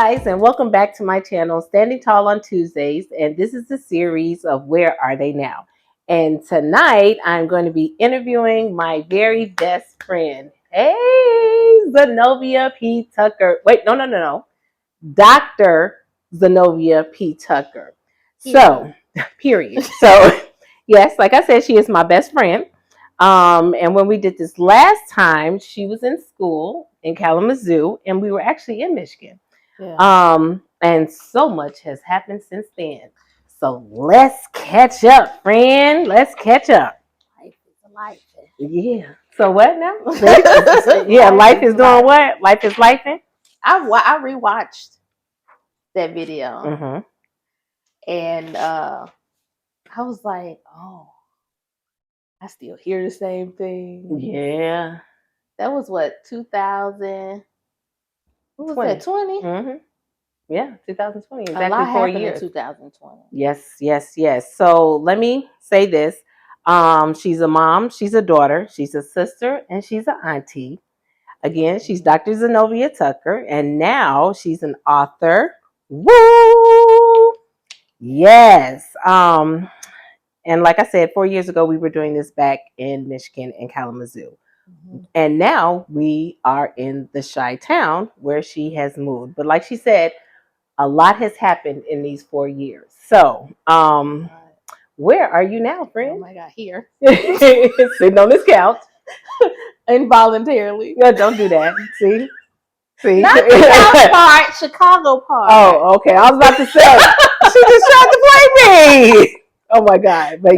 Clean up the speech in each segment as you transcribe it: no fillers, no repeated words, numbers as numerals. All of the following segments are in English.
guys, and welcome back to my channel, Standing Tall on Tuesdays. And this is the series of Where Are They Now? And tonight I'm going to be interviewing my very best friend. Hey, Zanovia P. Tucker. Wait, no. Dr. Zanovia P. Tucker. So, period. So, yes, like I said, she is my best friend. And when we did this last time, she was in school in Kalamazoo, and we were actually in Michigan. Yeah. And so much has happened since then. So let's catch up, friend. Let's catch up. Life is life. Yeah. So what now? Yeah, life is doing what? Life is lifing. I rewatched that video Mm-hmm. and I was like, oh, I still hear the same thing. Yeah. That was what 2000. What was 20. that 20? Mm-hmm. Yeah, 2020. A Exactly lot 4 happened years. in 2020. Yes. So let me say this. She's a mom, she's a daughter, she's a sister, and she's an auntie. Again, she's Dr. Zanovia Tucker, and now she's an author. Woo! Yes. And like I said, 4 years ago, we were doing this back in Michigan in Kalamazoo. Mm-hmm. And now we are in the Chi-Town where she has moved. But like she said, a lot has happened in these 4 years. So, where are you now, friend? Oh my God, here. Sitting on this couch. Involuntarily. Yeah, don't do that. See? Not the couch part, Chicago part. Oh, okay. I was about to say, she just tried to play me. Oh my God. But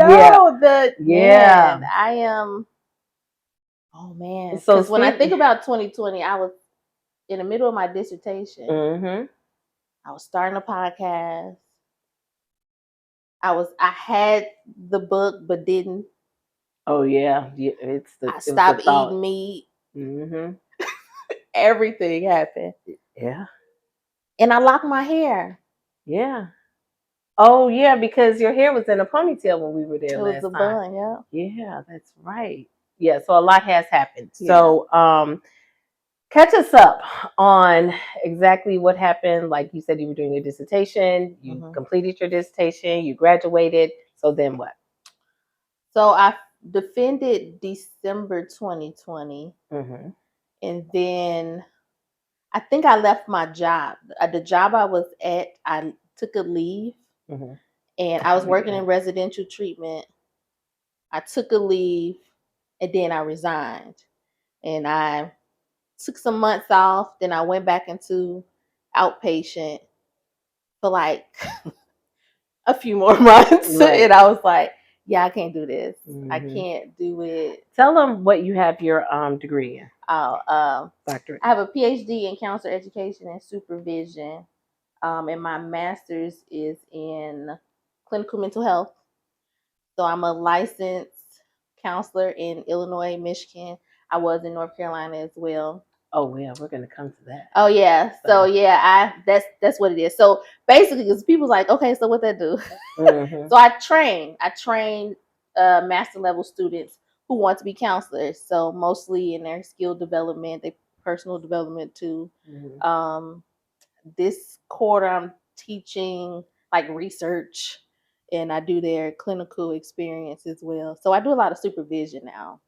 Man, I am. Oh man. So Because when I think about 2020, I was in the middle of my dissertation. Mm-hmm. I was starting a podcast. I had the book but didn't. Oh yeah. I stopped eating meat. Mm-hmm. Everything happened. Yeah. And I locked my hair. Yeah. Oh yeah, because your hair was in a ponytail when we were there last time. It was a bun, yeah. Yeah, that's right. Yeah, so a lot has happened. Yeah. So catch us up on exactly what happened. Like you said, you were doing your dissertation, you completed your dissertation, you graduated. So then what? So I defended December 2020. And then I think I left my job. The job I was at, I took a leave. And I was working in residential treatment. I took a leave and then I resigned. And I took some months off. Then I went back into outpatient for like a few more months. Right. And I was like, yeah, I can't do this. I can't do it. Tell them what you have your degree in. Doctorate. I have a PhD in counselor education and supervision. And my master's is in clinical mental health. So I'm a licensed counselor in Illinois, Michigan. I was in North Carolina as well. Oh yeah, we're gonna come to that. Oh yeah. So yeah, that's what it is. So basically, because people's like, okay, so what that do? So I train master level students who want to be counselors. So mostly in their skill development, their personal development too. This quarter I'm teaching like research, and I do their clinical experience as well. So I do a lot of supervision now.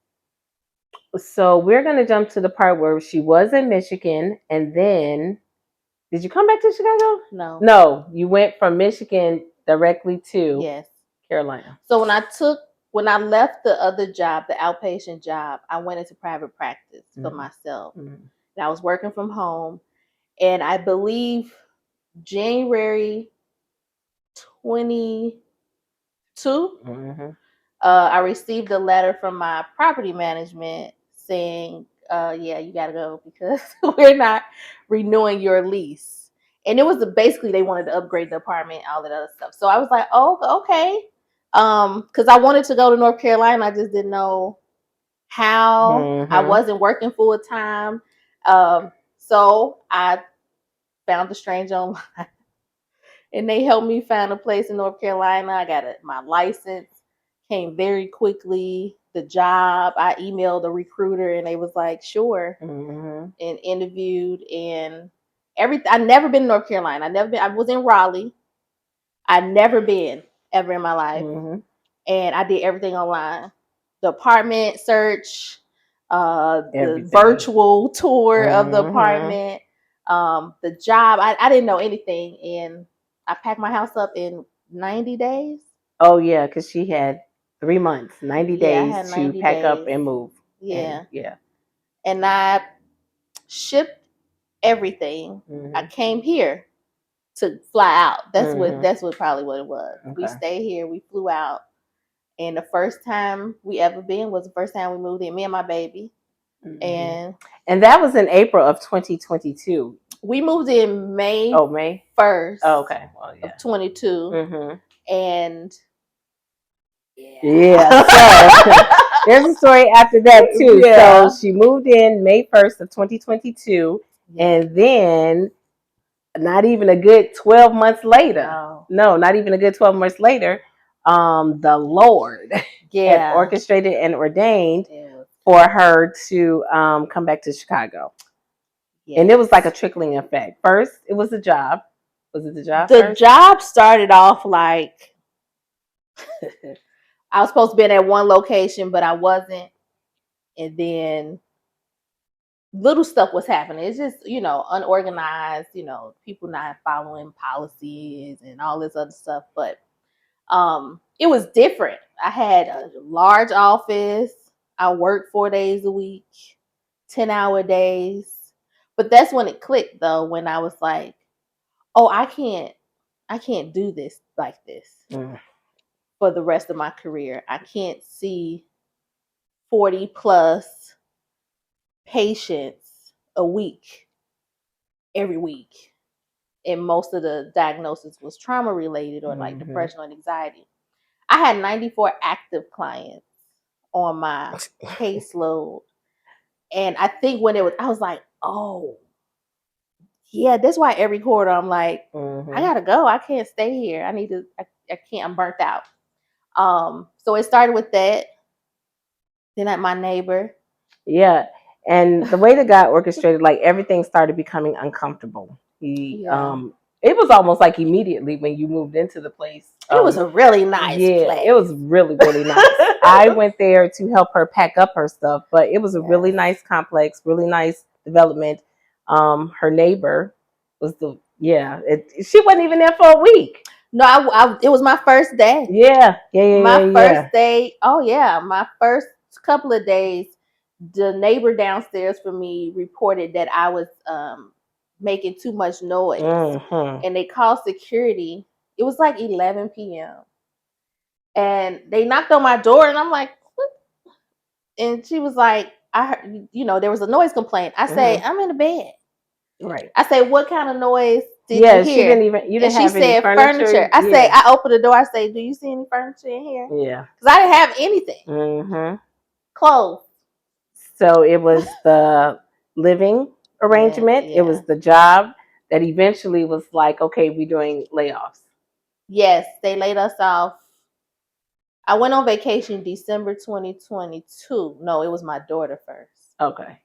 So we're going to jump to the part where she was in Michigan, and then did you come back to Chicago? No, you went from Michigan directly to Carolina. So when I left the other job, the outpatient job, I went into private practice for myself. And I was working from home, and I believe January 22, I received a letter from my property management saying, yeah, you got to go because we're not renewing your lease. And it was basically they wanted to upgrade the apartment, all that other stuff. So I was like, oh, okay. Because I wanted to go to North Carolina. I just didn't know how. I wasn't working full time. So I found a strange online. And they helped me find a place in North Carolina. I got my license, came very quickly. The job, I emailed a recruiter and they was like, sure, and interviewed. And I never been to North Carolina. I was in Raleigh. I'd never been ever in my life. Mm-hmm. And I did everything online. The apartment search, the Everything. virtual tour of the Mm-hmm. apartment, the job. I didn't know anything. And I packed my house up in 90 days. Oh yeah, because she had 3 months, 90 Yeah, I days had to 90 pack up days. and move. Yeah. And yeah. And I shipped everything. Mm-hmm. I came here to fly out. Mm-hmm. That's what probably what it was. Okay. We stayed here, we flew out. And the first time we ever been was the first time we moved in, me and my baby. Mm-hmm. And that was in April of 2022. We moved in May. Oh, May 1st. Oh, okay. Well, yeah. Of 22. Mm-hmm. And yeah. So there's a story after that too. Yeah. So she moved in May 1st of 2022, Yeah. and then not even a good 12 months later. No, not even a good 12 months later, the Lord had orchestrated and ordained for her to come back to Chicago. Yes. And it was like a trickling effect. First, it was the job. Was it the job? The job started off like I was supposed to be at one location, but I wasn't. And then little stuff was happening. It's just, unorganized, people not following policies and all this other stuff. But it was different. I had a large office. I worked 4 days a week, 10-hour days. But that's when it clicked though, when I was like, oh, I can't do this like this for the rest of my career. I can't see 40 plus patients a week, every week. And most of the diagnosis was trauma related or like depression or anxiety. I had 94 active clients on my caseload. And I think when I was like, oh, yeah, that's why every quarter I'm like, I gotta go. I can't stay here. I can't, I'm burnt out. So it started with that. Then at my neighbor. Yeah. And the way that God orchestrated, like everything started becoming uncomfortable. It was almost like immediately when you moved into the place. It was a really nice place. It was really, really nice. I went there to help her pack up her stuff, but it was a really nice complex, really nice development. Her neighbor was she wasn't even there for a week. No, it was my first day. My first day. Oh yeah, my first couple of days. The neighbor downstairs from me reported that I was making too much noise, and they called security. It was like 11 p.m. and they knocked on my door, and I'm like, what? And she was like, I heard, there was a noise complaint. I say, I'm in the bed. Right. I say, what kind of noise did you hear? She didn't even. You didn't have any furniture. I say, I opened the door. I say, do you see any furniture in here? Yeah. Because I didn't have anything. Clothes. So it was the living arrangement. It was the job that eventually was like, okay, we're doing layoffs. Yes, they laid us off. I went on vacation December 2022. No, it was my daughter first. Okay.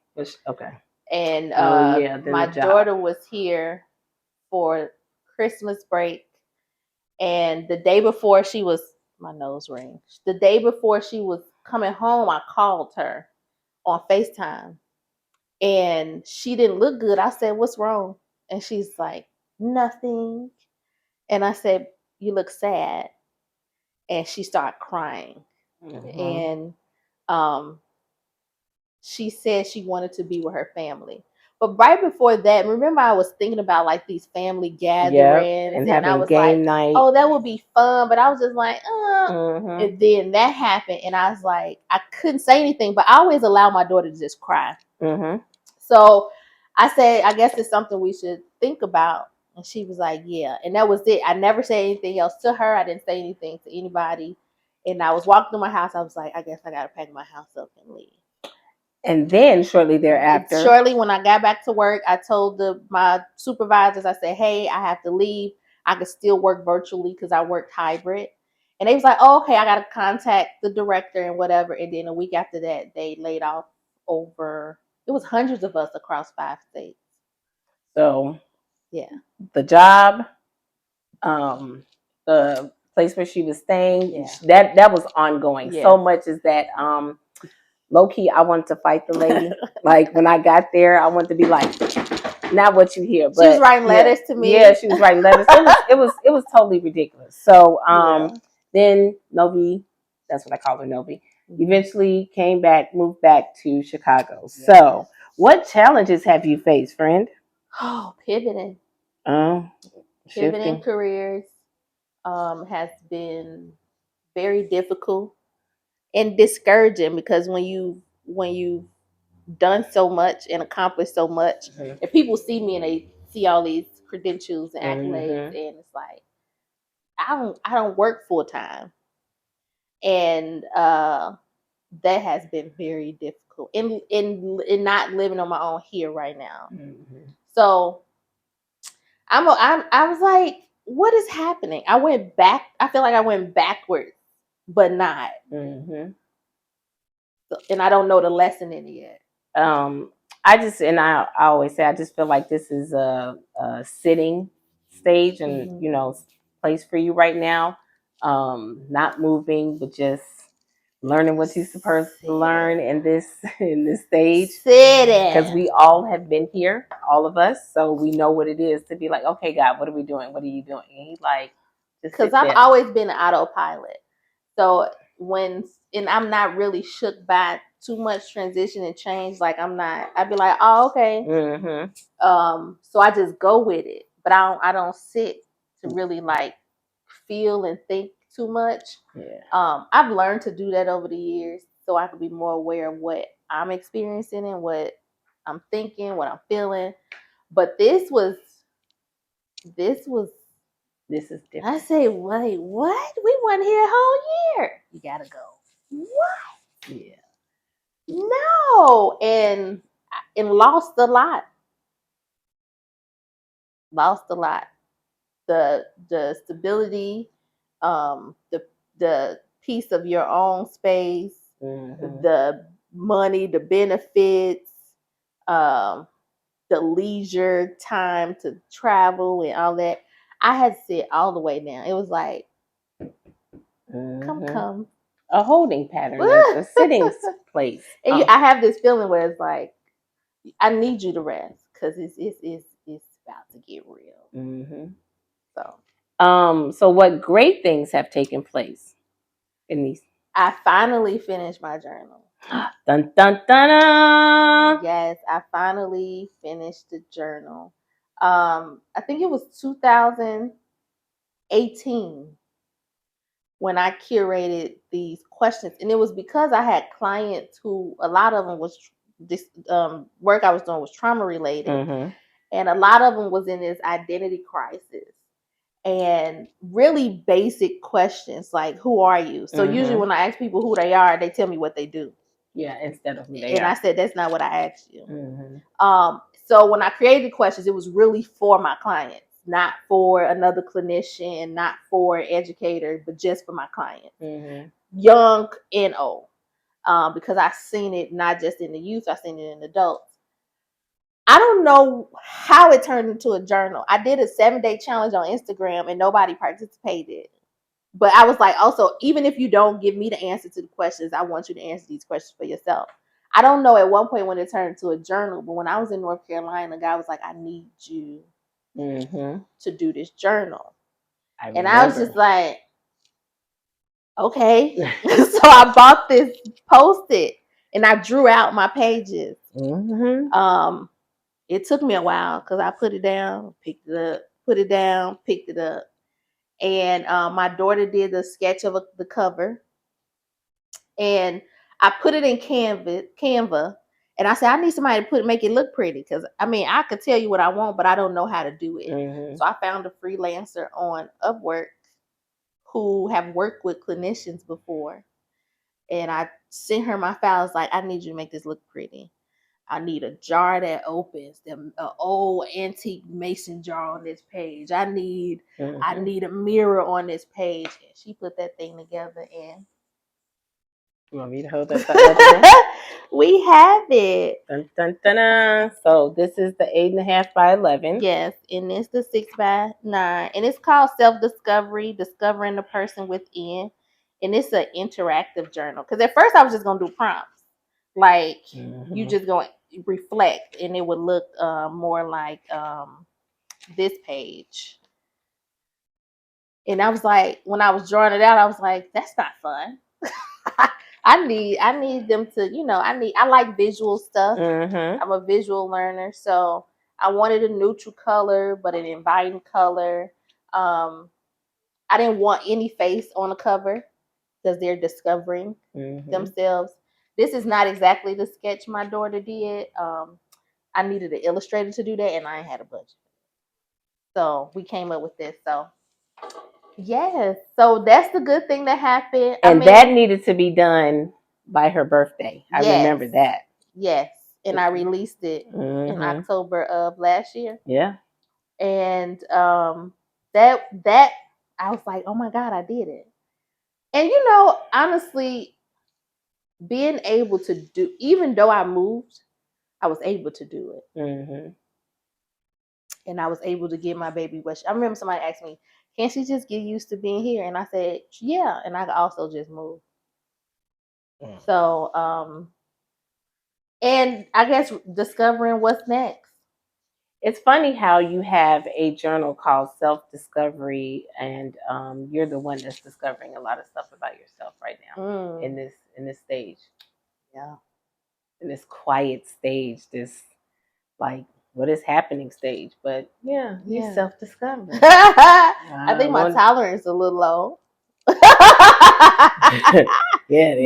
Okay. And my daughter was here for Christmas break. And the day before she was, my nose ring. The day before she was coming home, I called her on FaceTime. And she didn't look good. I said, what's wrong? And she's like, nothing. And I said, you look sad. And she started crying. And she said she wanted to be with her family. But right before that, remember I was thinking about like these family gatherings, and I was like, night. oh, that would be fun. But I was just like, And then that happened, and I was like, I couldn't say anything, but I always allow my daughter to just cry. So I said, I guess it's something we should think about. And she was like, yeah. And that was it. I never said anything else to her. I didn't say anything to anybody. And I was walking through my house. I was like, I guess I got to pack my house up and leave. And then shortly thereafter, when I got back to work, I told my supervisors, I said, hey, I have to leave. I could still work virtually because I worked hybrid. And they was like, oh, okay, I got to contact the director and whatever. And then a week after that, they laid off it was hundreds of us across 5 states. So Yeah. The job, the place where she was staying, that was ongoing. So much is that low key, I wanted to fight the lady. Like when I got there, I wanted to be like, not what you hear, but she was writing letters to me. Yeah, she was writing letters. It was totally ridiculous. So then Novi, that's what I call her, Novi, eventually came back, moved back to Chicago. Yes. So what challenges have you faced, friend? Oh, pivoting. Shifting careers has been very difficult and discouraging, because when you've done so much and accomplished so much, and people see me and they see all these credentials and accolades, and it's like I don't work full time, and that has been very difficult in not living on my own here right now. So I was like, what is happening? I went back. I feel like I went backwards, but not. So, and I don't know the lesson in it yet. I always say, I just feel like this is a sitting stage and place for you right now. Not moving, but just learning what you're supposed to learn in this stage. Because we all have been here, all of us, so we know what it is to be like, okay, God, what are we doing? What are you doing? And he's like, because I've always been an autopilot. So and I'm not really shook by too much transition and change. Like I'd be like, oh, okay. So I just go with it, but I don't sit to really like feel and think too much. I've learned to do that over the years, so I can be more aware of what I'm experiencing and what I'm thinking, what I'm feeling. But this is different. I say, wait, what? We weren't here a whole year. You gotta go. What? Yeah. No, and lost a lot. Lost a lot. The stability, the piece of your own space, the money, the benefits, the leisure time to travel and all that. I had to sit all the way down. It was like, come. A holding pattern, a sitting place. And I have this feeling where it's like, I need you to rest because it's about to get real. So what great things have taken place in these? I finally finished my journal. Dun dun dun. Yes, I finally finished the journal. I think it was 2018 when I curated these questions, and it was because I had clients who, a lot of them was this work I was doing was trauma related, and a lot of them was in this identity crisis, and really basic questions like, who are you? So usually when I ask people who they are, they tell me what they do. Yeah, instead of who they and are. I said, that's not what I asked you. So when I created questions, it was really for my clients, not for another clinician, not for educator, but just for my clients, young and old, because I've seen it not just in the youth, I've seen it in adults. I don't know how it turned into a journal. I did a 7-day challenge on Instagram and nobody participated. But I was like, also, even if you don't give me the answer to the questions, I want you to answer these questions for yourself. I don't know at one point when it turned into a journal, but when I was in North Carolina, the guy was like, I need you to do this journal. And I was just like, okay. So I bought this Post-it and I drew out my pages. It took me a while because I put it down, picked it up, put it down, picked it up. And my daughter did the sketch of the cover. And I put it in Canva, and I said, I need somebody to make it look pretty, because I mean, I could tell you what I want, but I don't know how to do it. So I found a freelancer on Upwork who have worked with clinicians before, and I sent her my files like, I need you to make this look pretty. I need a jar that opens, an old antique mason jar on this page. I need a mirror on this page. And she put that thing together, and you want me to hold that? We have it. Dun, dun, dun, dun. So this is the 8.5 by 11. Yes, and it's the 6x9, and it's called Self Discovery: Discovering the Person Within, and it's an interactive journal. Because at first I was just gonna do prompts, like you just gonna reflect, and it would look more like this page. And I was like, when I was drawing it out, I was like, that's not fun. I need them to, I like visual stuff. I'm a visual learner, so I wanted a neutral color, but an inviting color. I didn't want any face on the cover because they're discovering themselves. This is not exactly the sketch my daughter did. I needed an illustrator to do that, and I ain't had a budget. So we came up with this. So yes, so that's the good thing that happened. And that needed to be done by her birthday. I remember that. Yes, and I released it in October of last year. Yeah, and that I was like, oh my God, I did it. And honestly, being able to do, even though I moved, I was able to do it. And I was able to give my baby what I remember somebody asked me, can't she just get used to being here? And I said, yeah, and I could also just move. So and I guess discovering what's next. It's funny how you have a journal called Self Discovery, and you're the one that's discovering a lot of stuff about yourself right now in this stage. Yeah, in this quiet stage, this like what is happening stage. But yeah, you self discovery. I think my tolerance is a little low. Yeah, it is.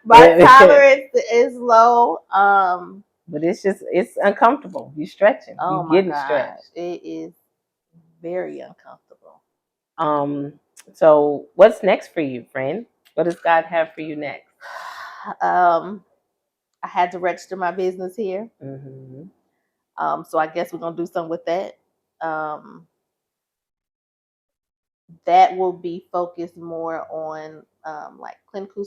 My tolerance is low. But it's uncomfortable. You're stretching. Oh You're my getting gosh, stretched. it is very uncomfortable. So what's next for you, friend? What does God have for you next? I had to register my business here. So I guess we're gonna do something with that. That will be focused more on like clinical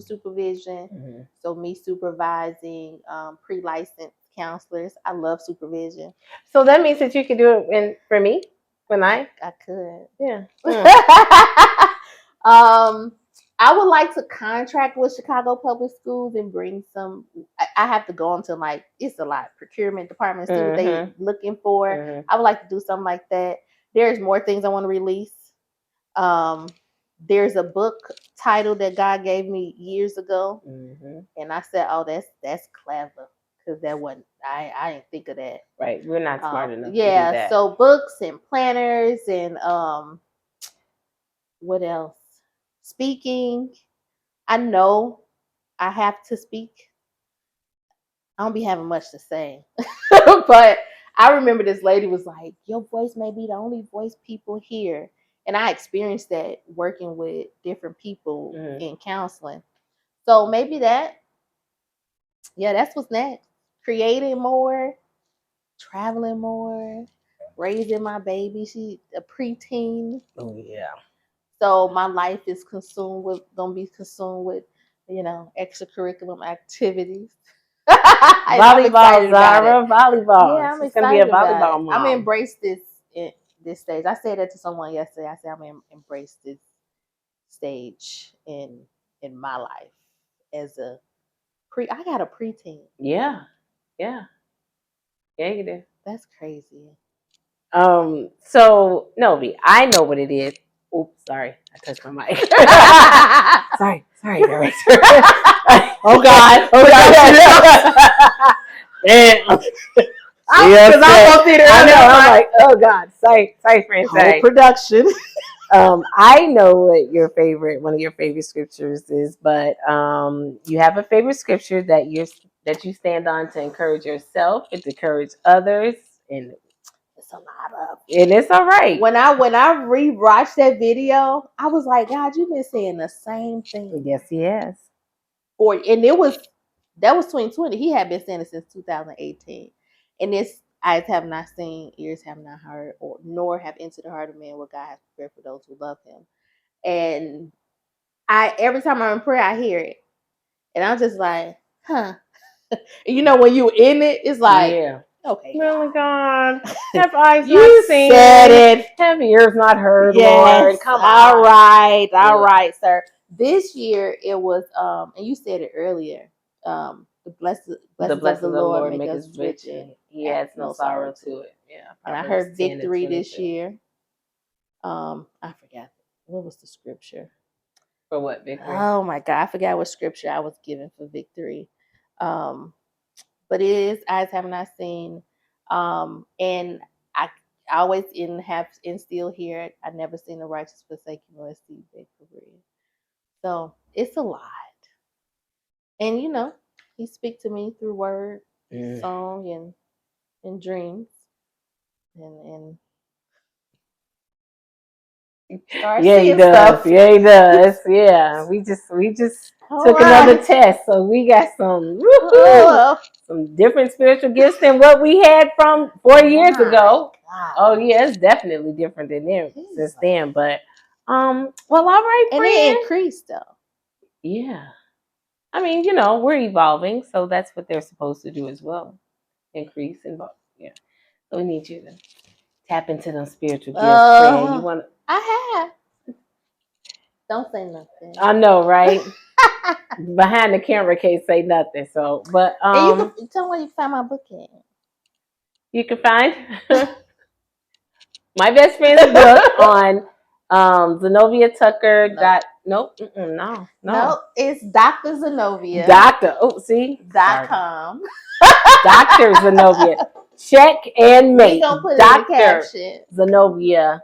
supervision. So me supervising pre-licensed counselors. I love supervision. So that means that you could do it for me when I could. Yeah. I would like to contract with Chicago Public Schools and bring some. I have to go into like it's a lot procurement department, see what they're looking for. I would like to do something like that. There's more things I want to release. There's a book title that God gave me years ago, and I said, "Oh, that's clever," because that wasn't. I didn't think of that. Right, we're not smart enough. Yeah, to do that. So books and planners and what else? Speaking. I know I have to speak. I don't be having much to say, but I remember this lady was like, "Your voice may be the only voice people hear." And I experienced that working with different people in counseling. So maybe that's what's next. Creating more, traveling more, raising my baby. She's a preteen. Oh yeah. So my life is gonna be consumed with, extracurricular activities. Volleyball, Zara, volleyball. Yeah, I'm She's excited gonna be a volleyball about it. mom. I'm gonna embrace this stage. I said that to someone yesterday. I said I'm gonna embrace this stage in my life as a I got a preteen. Yeah. Yeah, you do. That's crazy. So Novi, I know what it is. Oops, sorry, I touched my mic. sorry, director. Oh God. Damn. Because I won't see it. I know. I'm like, oh God, sorry, friend. Whole production. I know what one of your favorite scriptures is, but you have a favorite scripture that you stand on to encourage yourself and to encourage others, and it's a lot of. And it's all right. When I rewatched that video, I was like, God, you've been saying the same thing. Yes, he has. And that was 2020. He had been saying it since 2018. And it's eyes have not seen, ears have not heard, nor have entered the heart of man what God has prepared for those who love him. And every time I'm in prayer, I hear it. And I'm just like, huh. You know, when you in it, it's like, yeah. okay, Oh God. Have eyes not you seen? said it. Have ears not heard, Yes. Lord? Come All on. right. All Yeah. right, sir. This year it was and you said it earlier. The blessings of the Lord make us rich and He adds adds no sorrow to it. Yeah. And I Proverbs heard 10 and victory this 22. year. I forgot what was the scripture. For what, victory? Oh my God, I forgot what scripture I was given for victory. But it is eyes have not seen. And I always have instill here. I never seen the righteous forsaken nor seed beg for bread. So it's a lot. And you know, he speak to me through word, song, and dreams. And start Yeah, he seeing does. stuff. Yeah, he does. Yeah, we just All took another right. test, so we got some Oh, some different spiritual gifts than what we had from 4 years ago. God. Oh yeah, it's definitely different than them since then. But well, all right, And friend. it increased though. Yeah, I mean, you know, we're evolving, so that's what they're supposed to do as well. Increase, involve. Yeah, so we need you to tap into those spiritual gifts, friend. You want? I have. Don't say nothing. I know, right? Behind the camera can't say nothing. So, but and you can tell me where you find my book at. You can find My Best Friend's book on Zanovia Tucker. Nope. No. It's Dr. Zanovia. Doctor. Oh, see. .com. Dr. Zanovia. Check and mate. We gonna put Dr. it in the caption. Zanovia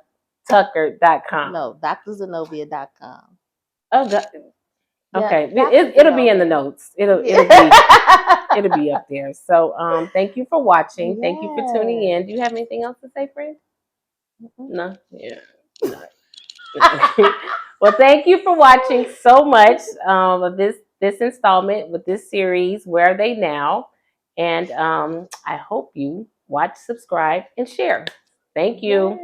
Tucker.com. No, drzanovia.com. Oh, God. Okay, Yeah, it'll be in the notes. It'll be up there. So thank you for watching. Thank you for tuning in. Do you have anything else to say, friend? No. Yeah. No. Well, thank you for watching so much of this installment with this series. Where are they now? And I hope you watch, subscribe, and share. Thank you.